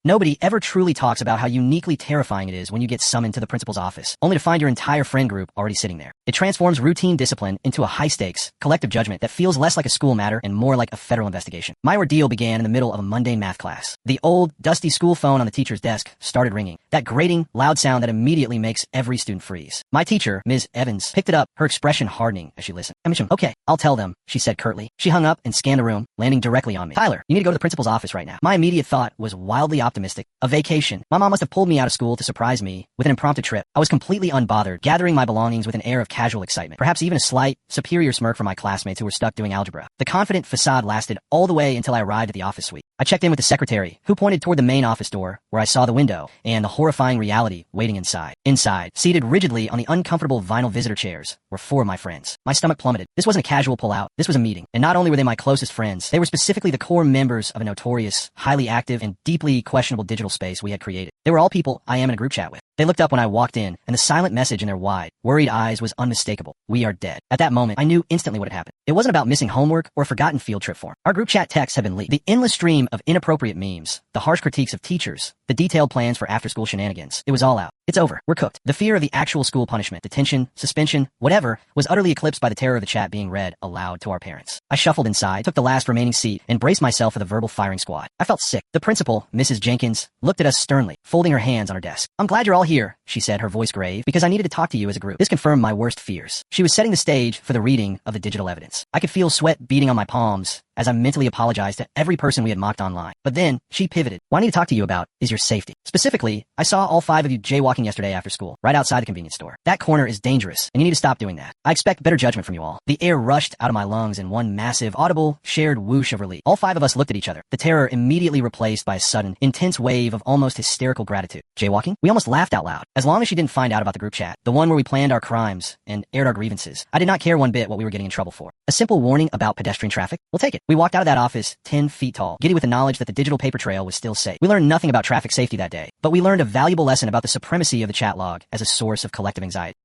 Nobody ever truly talks about how uniquely terrifying it is when you get summoned to the principal's office, only to find your entire friend group already sitting there. It transforms routine discipline into a high-stakes, collective judgment that feels less like a school matter and more like a federal investigation. My ordeal began in the middle of a mundane math class. The old, dusty school phone on the teacher's desk started ringing, that grating, loud sound that immediately makes every student freeze. My teacher, Ms. Evans, picked it up, her expression hardening as she listened. Okay, I'll tell them, she said curtly. She hung up and scanned the room, landing directly on me. Tyler, you need to go to the principal's office right now. My immediate thought was wildly optimistic. A vacation. My mom must have pulled me out of school to surprise me with an impromptu trip. I was completely unbothered, gathering my belongings with an air of casual excitement. Perhaps even a slight, superior smirk from my classmates who were stuck doing algebra. The confident facade lasted all the way until I arrived at the office suite. I checked in with the secretary, who pointed toward the main office door, where I saw the window, and the horrifying reality waiting inside. Inside, seated rigidly on the uncomfortable vinyl visitor chairs, were 4 of my friends. My stomach plummeted. This wasn't a casual pullout. This was a meeting. And not only were they my closest friends, they were specifically the core members of a notorious, highly active, and deeply questionable digital space we had created. They were all people I am in a group chat with. They looked up when I walked in, and the silent message in their wide, worried eyes was unmistakable. We are dead. At that moment, I knew instantly what had happened. It wasn't about missing homework or a forgotten field trip form. Our group chat texts had been leaked. The endless stream of inappropriate memes, the harsh critiques of teachers, the detailed plans for after-school shenanigans. It was all out. It's over. We're cooked. The fear of the actual school punishment, detention, suspension, whatever, was utterly eclipsed by the terror of the chat being read aloud to our parents. I shuffled inside, took the last remaining seat, and braced myself for the verbal firing squad. I felt sick. The principal, Mrs. Jenkins, looked at us sternly, folding her hands on her desk. I'm glad you're all here, she said, her voice grave, because I needed to talk to you as a group. This confirmed my worst fears. She was setting the stage for the reading of the digital evidence. I could feel sweat beating on my palms as I mentally apologized to every person we had mocked online. But then, she pivoted. What I need to talk to you about is your safety. Specifically, I saw all 5 of you jaywalking yesterday after school, right outside the convenience store. That corner is dangerous, and you need to stop doing that. I expect better judgment from you all. The air rushed out of my lungs in one massive, audible, shared whoosh of relief. All 5 of us looked at each other, the terror immediately replaced by a sudden, intense wave of almost hysterical gratitude. Jaywalking? We almost laughed out loud. As long as she didn't find out about the group chat, the one where we planned our crimes and aired our grievances, I did not care one bit what we were getting in trouble for. A simple warning about pedestrian traffic? We'll take it. We walked out of that office 10 feet tall, giddy with the knowledge that the digital paper trail was still safe. We learned nothing about traffic safety that day, but we learned a valuable lesson about the supremacy of the chat log as a source of collective anxiety.